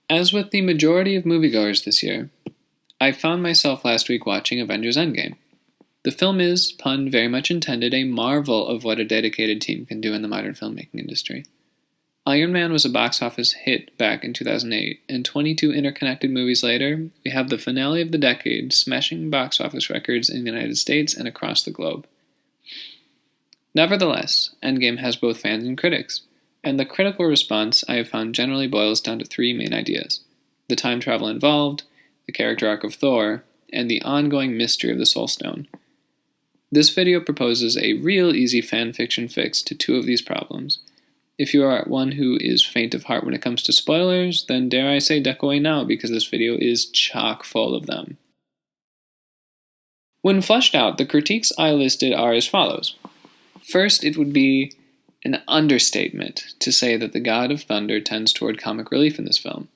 As with the majority of moviegoers this year, I found myself last week watching Avengers Endgame. The film is, pun very much intended, a marvel of what a dedicated team can do in the modern filmmaking industry. Iron Man was a box office hit back in 2008, and 22 interconnected movies later, we have the finale of the decade smashing box office records in the United States and across the globe. Nevertheless, Endgame has both fans and critics, and the critical response I have found generally boils down to three main ideas: the time travel involved, the character arc of Thor, and the ongoing mystery of the Soul Stone. This video proposes a real easy fan fiction fix to two of these problems. If you are one who is faint of heart when it comes to spoilers, then dare I say duck away now because this video is chock full of them. When fleshed out, the critiques I listed are as follows. First, it would be an understatement to say that the God of Thunder tends toward comic relief in this film.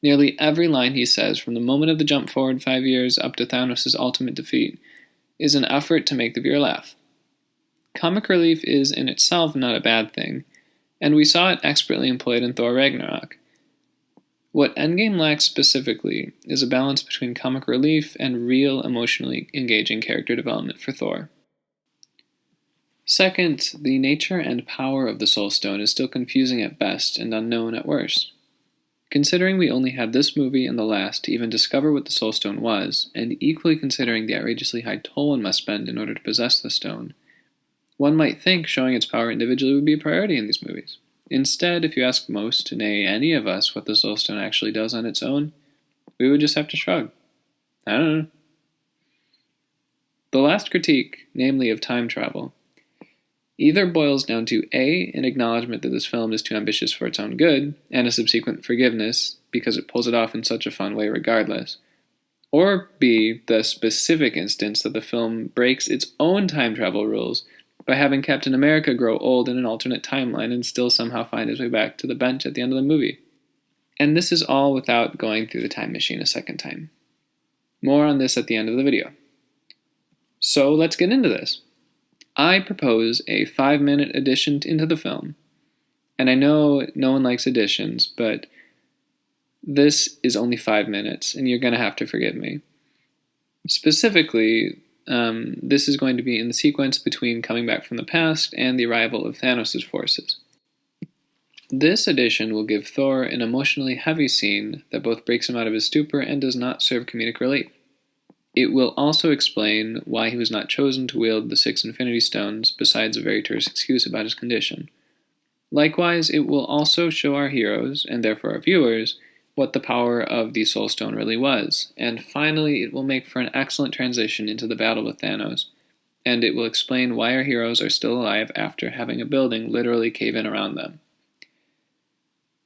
Nearly every line he says, from the moment of the jump forward 5 years up to Thanos' ultimate defeat, is an effort to make the viewer laugh. Comic relief is in itself not a bad thing, and we saw it expertly employed in Thor Ragnarok. What Endgame lacks specifically is a balance between comic relief and real emotionally engaging character development for Thor. Second, the nature and power of the Soul Stone is still confusing at best and unknown at worst. Considering we only had this movie and the last to even discover what the Soul Stone was, and equally considering the outrageously high toll one must spend in order to possess the stone, one might think showing its power individually would be a priority in these movies. Instead, if you ask most, nay, any of us, what the Soul Stone actually does on its own, we would just have to shrug. I don't know. The last critique, namely of time travel, either boils down to A, an acknowledgement that this film is too ambitious for its own good, and a subsequent forgiveness because it pulls it off in such a fun way regardless, or B, the specific instance that the film breaks its own time travel rules by having Captain America grow old in an alternate timeline and still somehow find his way back to the bench at the end of the movie. And this is all without going through the time machine a second time. More on this at the end of the video. So let's get into this. I propose a 5-minute addition into the film. And I know no one likes additions, but this is only 5 minutes, and you're going to have to forgive me. Specifically, this is going to be in the sequence between coming back from the past and the arrival of Thanos' forces. This addition will give Thor an emotionally heavy scene that both breaks him out of his stupor and does not serve comedic relief. It will also explain why he was not chosen to wield the 6 Infinity Stones, besides a very terse excuse about his condition. Likewise, it will also show our heroes, and therefore our viewers, what the power of the Soul Stone really was. And finally, it will make for an excellent transition into the battle with Thanos, and it will explain why our heroes are still alive after having a building literally cave in around them.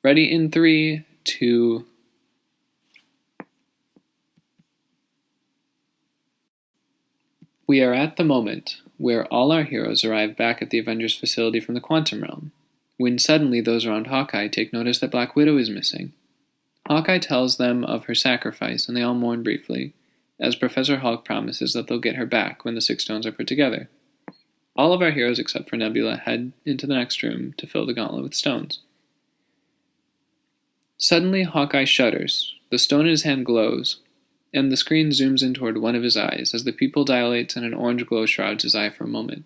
Ready in 3, 2, we are at the moment where all our heroes arrive back at the Avengers facility from the Quantum Realm, when suddenly those around Hawkeye take notice that Black Widow is missing. Hawkeye tells them of her sacrifice, and they all mourn briefly, as Professor Hulk promises that they'll get her back when the 6 stones are put together. All of our heroes except for Nebula head into the next room to fill the gauntlet with stones. Suddenly Hawkeye shudders, the stone in his hand glows, and the screen zooms in toward one of his eyes as the pupil dilates and an orange glow shrouds his eye for a moment.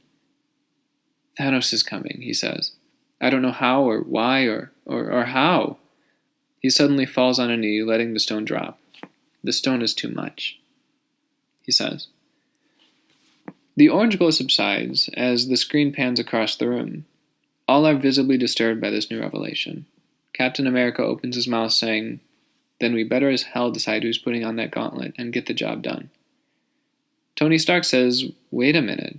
"Thanos is coming," he says. "I don't know how or why or how." He suddenly falls on a knee, letting the stone drop. "The stone is too much," he says. The orange glow subsides as the screen pans across the room. All are visibly disturbed by this new revelation. Captain America opens his mouth saying, "Then we better as hell decide who's putting on that gauntlet and get the job done." Tony Stark says, "Wait a minute.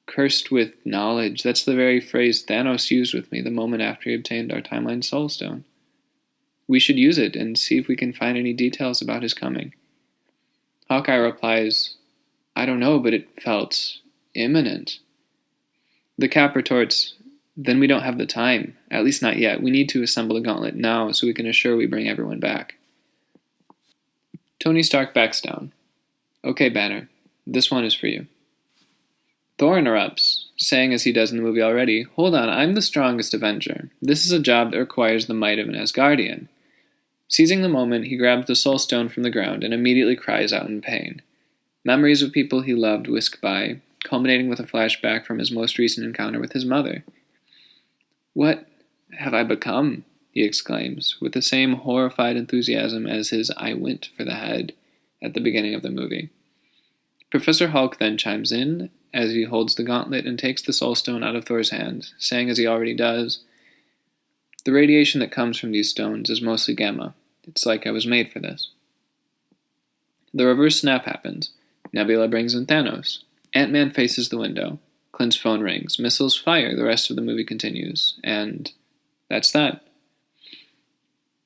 Cursed with knowledge, that's the very phrase Thanos used with me the moment after he obtained our timeline soul stone. We should use it and see if we can find any details about his coming." Hawkeye replies, "I don't know, but it felt imminent." The Cap retorts, "Then we don't have the time, at least not yet. We need to assemble the gauntlet now so we can assure we bring everyone back." Tony Stark backs down. "Okay, Banner, this one is for you." Thor interrupts, saying as he does in the movie already, "Hold on, I'm the strongest Avenger. This is a job that requires the might of an Asgardian. Seizing the moment, he grabs the soul stone from the ground and immediately cries out in pain. Memories of people he loved whisk by, culminating with a flashback from his most recent encounter with his mother. "What have I become?" he exclaims, with the same horrified enthusiasm as his "I went for the head" at the beginning of the movie. Professor Hulk then chimes in as he holds the gauntlet and takes the soul stone out of Thor's hand, saying as he already does, "The radiation that comes from these stones is mostly gamma. It's like I was made for this." The reverse snap happens. Nebula brings in Thanos. Ant-Man faces the window. Clint's phone rings. Missiles fire. The rest of the movie continues. And that's that.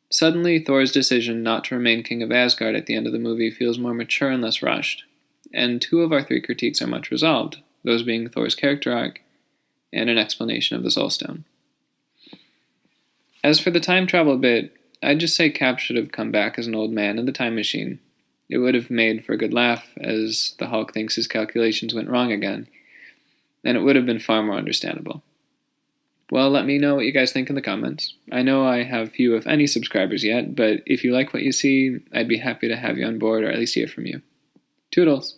Suddenly, Thor's decision not to remain king of Asgard at the end of the movie feels more mature and less rushed. And 2 of our 3 critiques are much resolved, those being Thor's character arc and an explanation of the Soul Stone. As for the time travel bit, I'd just say Cap should have come back as an old man in the time machine. It would have made for a good laugh, as the Hulk thinks his calculations went wrong again, and it would have been far more understandable. Well, let me know what you guys think in the comments. I know I have few, if any, subscribers yet, but if you like what you see, I'd be happy to have you on board or at least hear from you. Toodles!